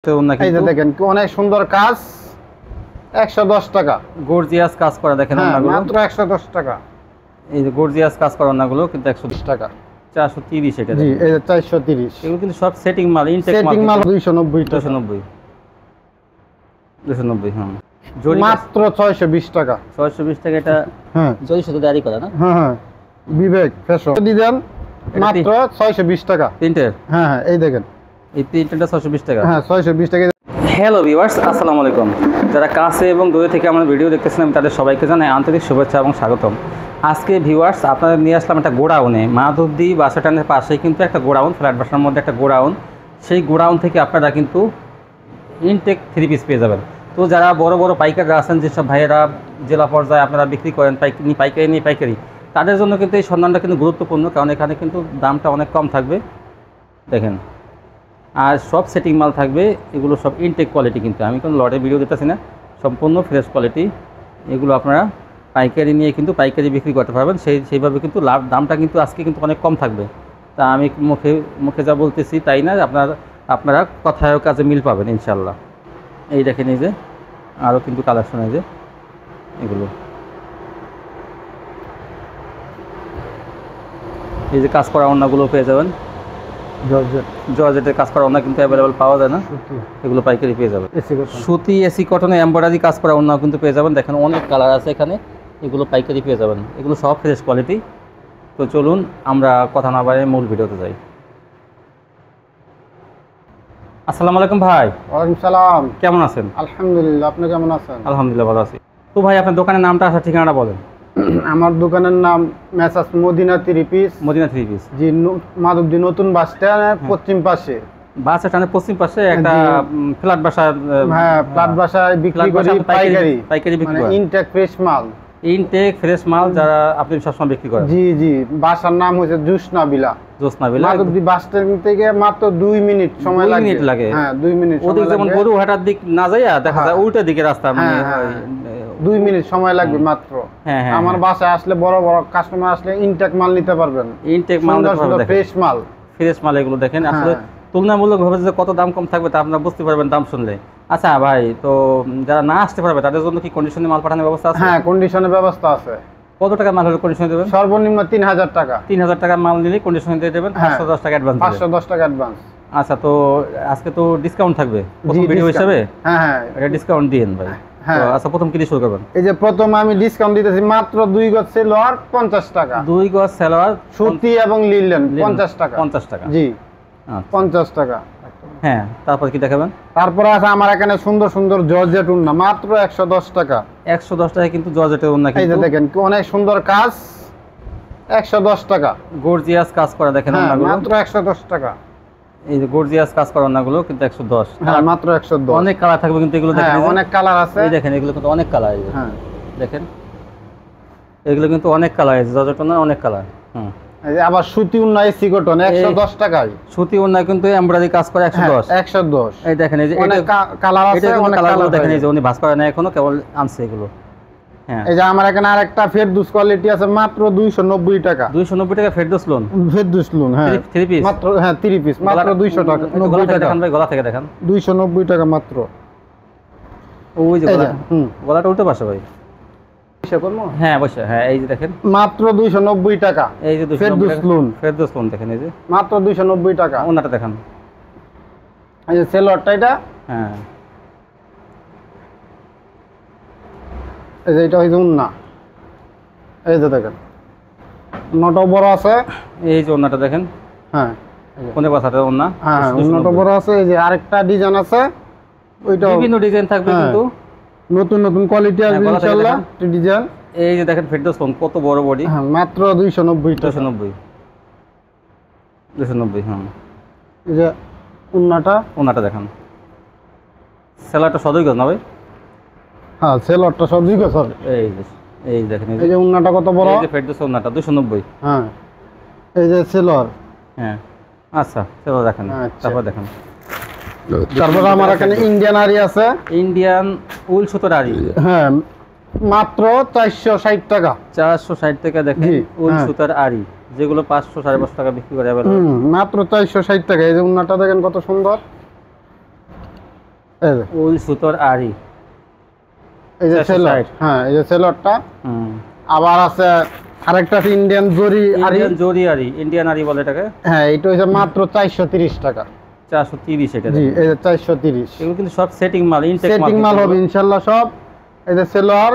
এই যে দেখেন অনেক সুন্দর কাজ, 110 টাকা গর্জিয়াস কাজ করা দেখেন ওনাগুলো মাত্র 110 টাকা। এই যে গর্জিয়াস কাজ করা ওনাগুলো কিন্তু 120 টাকা 430 এটা জি, এই যে 430 এগুলো কিন্তু সব সেটিং মাল, ইনটেক মাল। সেটিং মাল 290 টাকা 290 হ্যাঁ জরি মাত্র 620 টাকা 620 টাকা এটা হ্যাঁ জরি শুধু দাঁড়ি করা না হ্যাঁ বিবেক ফ্যাশন দিবেন মাত্র 620 টাকা প্রিন্টের। হ্যাঁ এই দেখেন এই প্রিন্টারটা 620 টাকা হ্যাঁ 620 টাকা। হ্যালো ভিউয়ার্স, আসসালামু আলাইকুম। যারা কাছে এবং দূরে থেকে আমার ভিডিও দেখতেছেন আমি তাদের সবাইকে জানাই আন্তরিক শুভেচ্ছা এবং স্বাগতম। আজকে ভিউয়ার্স আপনাদের নিয়ে আসলাম একটা গোডাউনে, মাধবদী বাস স্ট্যান্ডের পাশেই কিন্তু একটা গোডাউন, ফ্ল্যাট বাসার মধ্যে একটা গোডাউন। সেই গোডাউন থেকে আপনারা কিন্তু ইনটেক 3 পিস পেয়ে যাবেন। তো যারা বড় বড় পাইকাররা আছেন, যেসব ভাইয়েরা জেলা পর্যায়ে আপনারা বিক্রি করেন পাইকারি নিয়ে পাইকারি, তাদের জন্য কিন্তু এই সন্ধানটা কিন্তু গুরুত্বপূর্ণ, কারণ এখানে কিন্তু দামটা অনেক কম থাকবে দেখেন। আর সব সেটিং মাল থাকবে, এগুলো সব ইনটেক কোয়ালিটি, কিন্তু আমি কোনো লটের ভিডিও দিতেছি না, সম্পূর্ণ ফ্রেশ কোয়ালিটি। এগুলো আপনারা পাইকারি নিয়ে কিন্তু পাইকারি বিক্রি করতে পারবেন, সেইভাবে কিন্তু দামটা কিন্তু আজকে কিন্তু অনেক কম থাকবে। তা আমি মুখে যা বলতেছি তাই না, আপনারা কথায় কাজে মিল পাবেন ইনশাল্লাহ। এই দেখেন, এই যে আরও কিন্তু কালেকশন, এই যে এগুলো, এই যে কাজ করা ওড়নাগুলো পেয়ে যাবেন। জর্জেটের কাজ করা ওড়না কিন্তু অ্যাভেলেবল পাওয়া যায় না, এগুলো পাইকারি পেয়ে যাবেন। সুতি এসি কটনে এমব্রয়ডারি কাজ করা ওড়নাও কিন্তু পেয়ে যাবেন। দেখেন অনেক কালার আছে এখানে, এগুলো পাইকারি পেয়ে যাবেন। এগুলো সব ফ্রেশ কোয়ালিটি। তো চলুন আমরা কথা না বাড়িয়ে মূল ভিডিওতে যাই। আসসালামু আলাইকুম ভাই। ওয়ালাইকুম সালাম। কেমন আছেন? আলহামদুলিল্লাহ, আপনি কেমন আছেন? আলহামদুলিল্লাহ ভালো আছি। তো ভাই আপনার দোকানের নামটা, আসার ঠিকানাটা বলেন। আমার দোকানের নাম messrs Madina 3 piece. Madina 3 piece জি, মাধবদী নতুন বাস স্ট্যান্ডের পশ্চিম পাশে, বাস স্ট্যান্ডের পশ্চিম পাশে একটা ফ্ল্যাট বাসা। হ্যাঁ, ফ্ল্যাট বাসায় বিক্রি করি পাইকারি বিক্রি মানে করেন। ইনটেক ফ্রেশ মাল, ইনটেক ফ্রেশ মাল যারা আপনি সবসময় বিক্রি করেন। জি জি, বাসার নাম হচ্ছে জোসনা বিলা। মাধবদী বাস স্ট্যান্ড থেকে মাত্র 2 মিনিট সময় লাগে। হ্যাঁ 2 মিনিট। ওদিক যেমন গরু হাটার দিক না যাইয়া দেখা যায় উল্টা দিকে রাস্তা, মানে 2 মিনিট সময় লাগবে মাত্র। আমার বাসায় আসলে বড় বড় কাস্টমার আসলে ইনটেক মাল নিতে পারবেন। ইনটেক মাল, ফ্রেশ মাল এগুলো দেখেন। আসলে তুলনামূলকভাবে যে কত দাম কম থাকবে তা আপনারা বুঝতে পারবেন দাম শুনলে। আচ্ছা ভাই, তো যারা না আসতে পারবে তাদের জন্য কি কন্ডিশনে মাল পাঠানোর ব্যবস্থা আছে? হ্যাঁ, কন্ডিশনের ব্যবস্থা আছে। কত টাকা মাল হলে কন্ডিশনে দেবেন? সর্বনিম্ন 3000 টাকা। 3000 টাকা মাল নিলে কন্ডিশনে দিয়ে দেবেন। 510 টাকা অ্যাডভান্স। 510 টাকা অ্যাডভান্স। আচ্ছা, তো আজকে তো ডিসকাউন্ট থাকবে প্রথম ভিডিও হিসেবে। হ্যাঁ এটা ডিসকাউন্ট দিয়েন ভাই। তো আচ্ছা, প্রথম কি দিয়ে শুরু করবেন? এই যে প্রথম আমি ডিসকাউন্ট দিতেছি মাত্র 2 গজ সেলোয়ার 50 টাকা। 2 গজ সেলোয়ার সুতি এবং লিলেন 50 টাকা। 50 টাকা জি, 50 টাকা। হ্যাঁ, তারপর কি দেখাবেন? তারপর আছে আমার এখানে সুন্দর সুন্দর জর্জেট ওড়না মাত্র 110 টাকা। 110 টাকা কিন্তু জর্জেটের ওড়না, এই যে দেখেন অনেক সুন্দর কাজ, 110 টাকা। গর্জিয়াস কাজ করা দেখেন ওড়নাগুলো, মাত্র 110 টাকা। এই যে গর্জিয়াস কাজ করা ওড়নাগুলো কিন্তু 110। হ্যাঁ, মাত্র 110। অনেক কালার থাকবে কিন্তু এগুলো দেখেন, অনেক কালার আছে। এই দেখেন এগুলো কিন্তু অনেক কালার। হ্যাঁ দেখেন এগুলো কিন্তু অনেক কালার আছে, জর্জেট ওড়না অনেক কালার। এই যে আবার সুতি ওড়না এসি কটন 110 টাকায়। সুতি ওড়না কিন্তু এমব্রয়ডারি কাজ করে 110। 110। এই দেখেন, এই যে অনেক কালার আছে, অনেক কালার দেখেন। এই যে উনি ভাঁজ করে না এখনো, কেবল আনছে এগুলো। হ্যাঁ, এই যে আমার এখানে আরেকটা ফেরদৌস কোয়ালিটি আছে মাত্র 290 টাকা। 290 টাকা ফেরদৌস লোন। ফেরদৌস লোন, হ্যাঁ 3 পিস মাত্র। হ্যাঁ 3 পিস মাত্র 200 টাকা। 90 টাকা দেখান ভাই, গলা থেকে দেখান। 290 টাকা মাত্র। ওই যে গলাটা উল্টো পাশে ভাই। হ্যাঁ অবশ্যই, হ্যাঁ এই যে দেখেন মাত্র 290 টাকা। এই যে ফেরদৌস লোন দেখেন, এই যে মাত্র 290 টাকা। ওনাটা দেখান, এই যে সেলোয়ারটা এটা। হ্যাঁ, এই যে এটা হইছে ওন্না। এই যে দেখেন ওন্নাটাও বড় আছে। এই যে ওন্নাটা দেখেন। হ্যাঁ, কোনে পাশাতে ওন্না। হ্যাঁ, ওন্নাটা বড় আছে। এই যে আরেকটা ডিজাইন আছে, ওইটাও বিভিন্ন ডিজাইন থাকবে কিন্তু নতুন নতুন কোয়ালিটি আসবে ইনশাআল্লাহ ডিজাইন। এই যে দেখেন ফেরদৌস লোন কত বড় বডি। হ্যাঁ, মাত্র 290 টাকা। 290। হ্যাঁ, এই যে ওন্নাটা দেখান। সেলারটা সদই গজ না ভাই? হ্যাঁ, সেলোয়ারটা সব দুই গজ হবে। এই দেখেন, এই যে ওন্নাটা কত বড়। এই যে ফেরদৌস ওন্নাটা 290। হ্যাঁ, এই যে সেলোয়ার। হ্যাঁ, আচ্ছা সেলোয়ার দেখেন। তারপর দেখেন, তারপর আমার এখানে ইন্ডিয়ান আরি আছে, ইন্ডিয়ান উল সুতোর আরি। হ্যাঁ, মাত্র 460 টাকা। 460 টাকা দেখেন উল সুতার আরি, যেগুলো 500 550 টাকা বিক্রি করে যাবে। মাত্র 460 টাকা। এই যে ওন্নাটা দেখেন কত সুন্দর। এই যে উল সুতোর আরি, এই যে সেলর, হ্যাঁ এই যে সেলরটা। আবার আছে আরেকটা আছে ইন্ডিয়ান জরি আরি, জরি আরি, ইন্ডিয়ান আরি বলে এটাকে। হ্যাঁ এটা হচ্ছে মাত্র 430 টাকা। 430 এটা? জি এই যে 430। এগুলো কিন্তু সব সেটিং মাল, ইনটেক মাল, সেটিং মাল হবে ইনশাআল্লাহ সব। এই যে সেলর,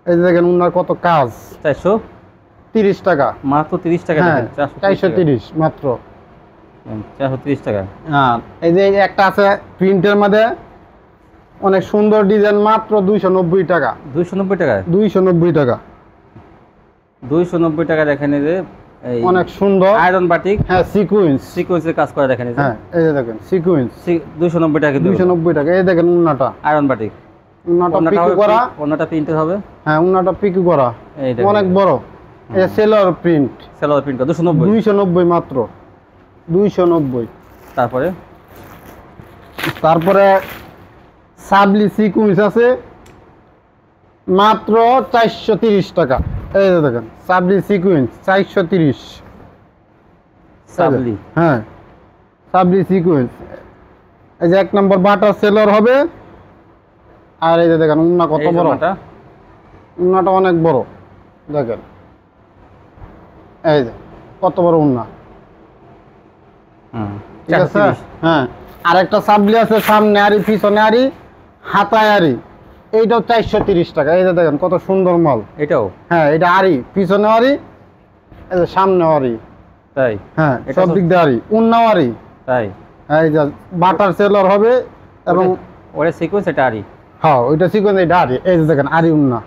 এই যে দেখেন উনার কত কাজ। 430 টাকা মাত্র, 30 টাকা দেখেন। 430 মাত্র, 430 টাকা। হ্যাঁ এই যে একটা আছে প্রিন্টের মধ্যে অনেক সুন্দর ডিজাইন, মাত্র 290 টাকা। 290 টাকা? 290 টাকা, 290 টাকা দেখেন। এই যে অনেক সুন্দর আয়রন বাটিক, হ্যাঁ সিকোয়েন্সের কাজ করা দেখেন। হ্যাঁ এই যে দেখেন সিকোয়েন্স, 290 টাকা। 290 টাকা। এই দেখেন উন্নাটা আয়রন বাটিক, উন্নাটা পিকু করা, ওন্নাটা প্রিন্টের হবে। হ্যাঁ উন্নাটা পিকু করা, এই দেখেন অনেক বড়। এই সেলর প্রিন্ট, সেলর প্রিন্ট 290, 290 মাত্র, 290। তারপরে সাবলি সিকোয়েন্স আছে মাত্র 430 টাকা। এই যে দেখেন সাবলি সিকোয়েন্স 430। সাবলি, হ্যাঁ সাবলি সিকোয়েন্স। এই যে 1 নম্বর বাটার সেলর হবে। আর এই যে দেখেন উন্না কত বড়, উন্নাটা অনেক বড় দেখেন। এই যে কত বড় উন্না, ঠিক আছে। হ্যাঁ আরেকটা সাবলি আছে, সামনে আরি পিছনে আরি হাতায় আরি, এইটাও 430 টাকা। এই যে দেখেন কত সুন্দর মাল এটাও। হ্যাঁ এটা আরি, পিছনে আরি, এই যে সামনে আরি, তাই। হ্যাঁ সব দিক দিয়ে আরি, উন্নাও আরি, তাই। এই যে বাটার সেলর হবে এবং ওরে সিকোয়েন্স এটা আরি। হ্যাঁ ওইটা সিকোয়েন্স, এটা আরি। এই যে দেখেন আরি উন্না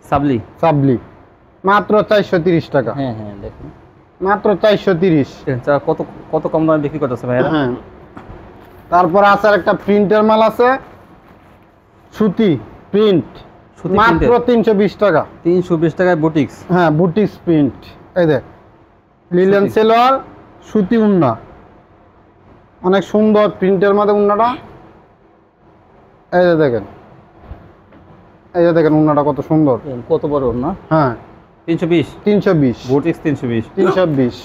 সাবলি, সাবলি মাত্র 430 টাকা। হ্যাঁ হ্যাঁ দেখুন মাত্র 430। কত কত কম দামে বিক্রি করতেছে ভাইয়া। হ্যাঁ তারপর আছে একটা প্রিন্টের মাল আছে, সুতি প্রিন্ট, মাত্র 320 টাকা। 320 টাকায় বুটিক্স, হ্যাঁ বুটিক্স প্রিন্ট। এই দেখ লিলেন সেলোয়ার, সুতি উন্না, অনেক সুন্দর প্রিন্টের মধ্যে উন্নাটা। এই যে দেখেন, এই যে দেখেন উন্নাটা কত সুন্দর, কত বড় উন্না। হ্যাঁ 320 বুটিক্স 320।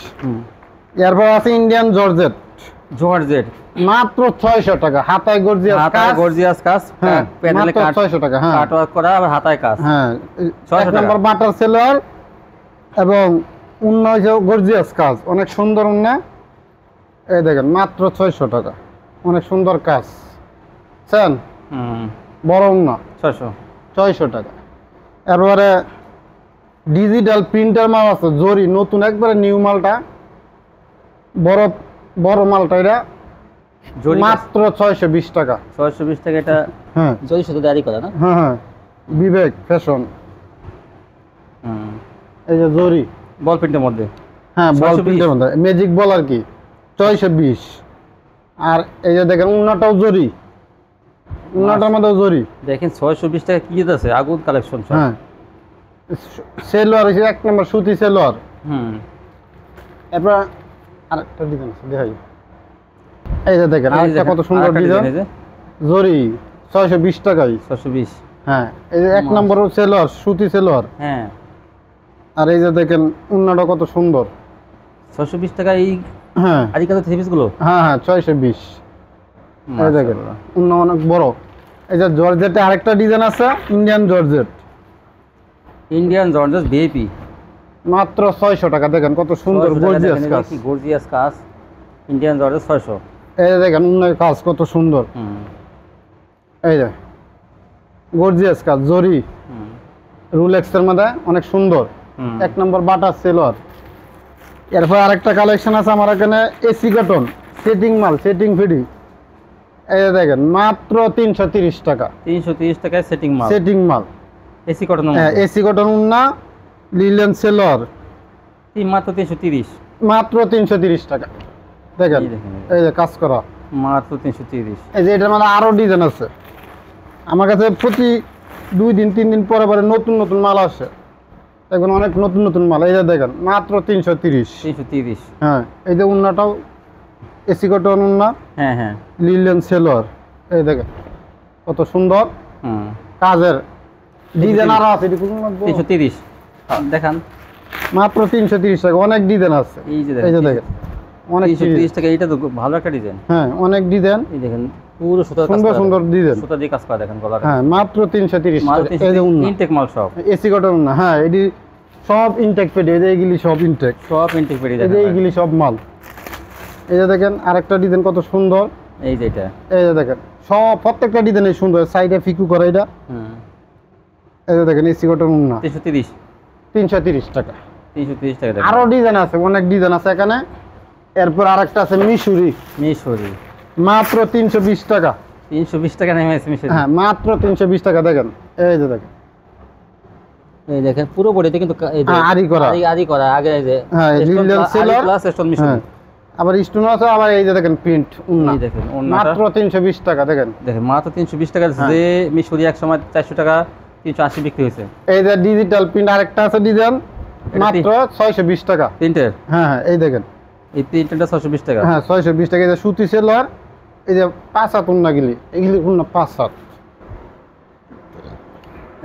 এরপর আছে ইন্ডিয়ান জর্জেট, মাত্র 600 টাকা। হাতায় গর্জিয়াস কাজ, হ্যাঁ প্যানেলে মাত্র 600 টাকা। হ্যাঁ কাট ওয়ার্ক করা, আর হাতায় কাজ। হ্যাঁ 600 1 নম্বর বাটার সেলোয়ার এবং উন্না গর্জিয়াস কাজ, অনেক সুন্দর উন্না। এই দেখেন মাত্র 600 টাকা, অনেক সুন্দর কাজ। চেন বড় উন্না 600 টাকা। এরপরে ডিজিটাল প্রিন্টার মাল আছে, জরি নতুন একবারে নিউ মালটা, বড় বড় মালটা, এটা মাত্র 620 টাকা। 620 টাকা এটা। হ্যাঁ জরি শুধু দাঁড়ি করা না। হ্যাঁ হ্যাঁ বিবেক ফ্যাশন। এই যে জরি বল প্রিন্টের মধ্যে, হ্যাঁ বল প্রিন্টের মধ্যে, ম্যাজিক বল আর কি, 620। আর এই যে দেখেন উন্নাটাও জরি, উন্নাটার মধ্যেও জরি দেখেন। 620 টাকা কি আছে, আগুন কালেকশন। হ্যাঁ সেলোয়ার হচ্ছে 1 নম্বর সুতি সেলোয়ার। এরপর আরেকটা ডিজাইন আছে দেখাই। এই যে দেখেন আরেকটা কত সুন্দর ডিজাইন, জরি 620 টাকায়। 620। হ্যাঁ এই যে 1 নম্বর সেলোয়ার, সুতি সেলোয়ার। হ্যাঁ আর এই যে দেখেন উন্নাটা কত সুন্দর, 620 টাকা। এই হ্যাঁ আরিকাতে থ্রি পিস গুলো, হ্যাঁ হ্যাঁ 620। এই দেখেন উন্না অনেক বড়। এই যে জর্জেটে আরেকটা ডিজাইন আছে, ইন্ডিয়ান জর্জেট, ভিআইপি, মাত্র 600 টাকা। দেখেন কত সুন্দর গর্জিয়াস কাজ, ইন্ডিয়ান জর্জেট 600। এই দেখেন উন্নয় কাজ কত সুন্দর। এই যে গর্জিয়াস কাজ, জরি রুলেক্সের মধ্যে অনেক সুন্দর, 1 নম্বর বাটার সেলোয়ার। এরপর আরেকটা কালেকশন আছে আমার এখানে, এসি কটন সেটিং মাল, সেটিং ফিডি। এই যে দেখেন মাত্র 330 টাকা। 330 টাকায় সেটিং মাল, এসি কটন। হ্যাঁ এসি কটন উন্না, লিলেন সেলোয়ার, মাত্র 330, মাত্র 330 টাকা। দেখেন এই যে কাজ করা, মাত্র 330। এই যে এটার মধ্যে আরো ডিজাইন আছে। আমার কাছে প্রতি 2 দিন 3 দিন পরে পরে নতুন নতুন মাল আসে, এখন অনেক নতুন নতুন মাল। এই যে দেখেন মাত্র 330। হ্যাঁ এই যে উন্নাটাও এসি কটন উন্না, হ্যাঁ হ্যাঁ লিলেন সেলোয়ার। এই দেখেন কত সুন্দর কাজের ডিজাইন আরো আছে। 330 দেখান, মাত্র 330 টাকা, অনেক ডিজাইন আছে। এই যে দেখেন অনেক 330 টাকা। এটা তো ভালো একটা ডিজাইন। হ্যাঁ অনেক ডিজাইন। এই দেখেন পুরো সুতার কাজ সুন্দর করা সুন্দর দেখেন। ডিজাইন। সুতা দিয়ে কাজ করা দেখেন গলার। হ্যাঁ মাত্র 330 টাকা। এই যে উন্না ইনটেক মাল সব। এসি কটন উন্না। হ্যাঁ এটি সব ইনটেক পেডি, এই যে এইগুলি সব ইনটেক, সব ইনটেক পেডি এই দেখেন যে ভাই। এইগুলি সব মাল। এই যে দেখেন আরেকটা ডিজাইন কত সুন্দর, এই যে এটা। এই যে দেখেন সব প্রত্যেকটা ডিজাইন সুন্দর, সাইডে ফিকু করা এটা। হুম। এই যে দেখেন এসি কটন উন্না 330 330 টাকা। 330 টাকা দেখেন। আরো ডিজাইন আছে, অনেক ডিজাইন আছে এখানে। এরপর আরেকটা আছে মিশরি, মিশরি মাত্র 320 টাকা। 320 টাকা নেমে আছে মিশরি। হ্যাঁ মাত্র 320 টাকা। দেখেন এই যে দেখেন এই দেখেন পুরো বডিতে কিন্তু এই যে হ্যাঁ, আরি করা। আরি করা আগে এই যে হ্যাঁ, এই স্টোন লিলেন সেলার। প্লাস স্টোন মিশরি। হ্যাঁ আবার স্টোন আছে, আবার এই যে দেখেন প্রিন্ট উন্না এই দেখেন ওন্নাটা মাত্র 320 টাকা। দেখেন দেখেন মাত্র 320 টাকা। হ্যাঁ। যে মিশরি এক সময় 400 টাকা 380 বিক্রি হয়েছে। এই যে ডিজিটাল প্রিন্ট আরেকটা আছে ডিজাইন, এটা মাত্র 620 টাকা। প্রিন্টের হ্যাঁ হ্যাঁ এই দেখেন, এই প্রিন্টেরটা 620 টাকা। হ্যাঁ 620 টাকা। এই যে সুতি সেলার, এই যে 5 হাত উন্না গিলি, এগুলি উন্না 5 হাত।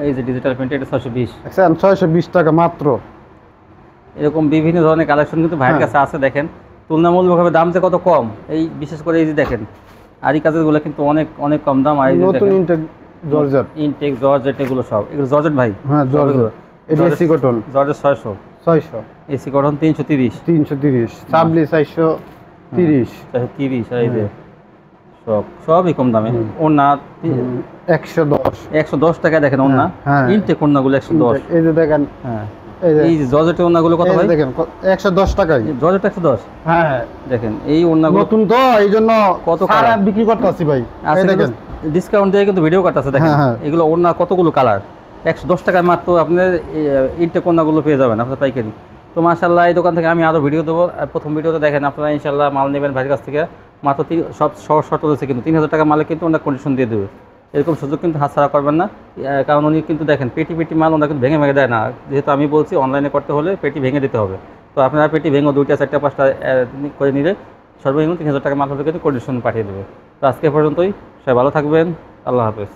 এই যে ডিজিটাল প্রিন্ট এটা 620। দেখছেন 620 টাকা মাত্র। এরকম বিভিন্ন ধরনের কালেকশন কিন্তু ভাইয়ের হ্যাঁ। কাছে আছে দেখেন। তুলনামূলকভাবে দাম যে কত কম, এই বিশেষ করে এই যে দেখেন আরি কাজের গুলো কিন্তু অনেক অনেক কম দাম। আর এই যে নতুন দেখেন ইনটেক জর্জেট। ইনটেক জর্জেট এগুলো সব, এগুলো জর্জেট ভাই। হ্যাঁ জর্জেট। এটা AC cotton georgette 600, 600, AC cotton 330, 330, সাবলি 430, 430। আর এই যে সবই কম দামে। ওন্না 110। 110 টাকা দেখেন ওন্না। হ্যাঁ। ইনটেক ওন্নাগুলো 110। এই যে দেখেন, হ্যাঁ এই যে এই যে জর্জেটের ওন্নাগুলো কত এই যে ভাই? দেখেন 110 টাকাই। জর্জেট 110 হ্যাঁ হ্যাঁ দেখেন। এই ওন্নাগুলো নতুন তো এই জন্য কত সারা কালার? বিক্রি করতেছি ভাই। এই দেখেন ডিসকাউন্ট দিয়ে কিন্তু ভিডিও কাটতেছে দেখেন। হ্যাঁ, হ্যাঁ। এগুলো ওন্না কতগুলো কালার, 110 টাকায় মাত্র আপনার ইনটেক ওন্নাগুলো পেয়ে যাবেন আপনার পাইকারি। তো মাশাআল্লাহ এই দোকান থেকে আমি আরও ভিডিও দেবো। আর প্রথম ভিডিওতে দেখেন আপনারা ইনশাআল্লাহ মাল নেবেন ভাইয়ের কাছ থেকে মাত্র সব শর্ত রয়েছে কিন্তু 3000 টাকা মালে কিন্তু ওনার কন্ডিশন দিয়ে দেবে। এরকম সুযোগ কিন্তু হাতছাড়া করবেন না। কারণ উনি কিন্তু দেখেন পেটি পেটি মাল ওনারা কিন্তু ভেঙে ভেঙে দেয় না। যেহেতু আমি বলছি অনলাইনে করতে হলে পেটি ভেঙে দিতে হবে। তো আপনারা পেটি ভেঙে 2টা 4টা 5টা করে নিলে সর্বনিম্ন 3000 টাকা মাল হলে কিন্তু কন্ডিশন পাঠিয়ে দেবে। তো আজকে পর্যন্তই, সবাই ভালো থাকবেন। আল্লাহ হাফেজ।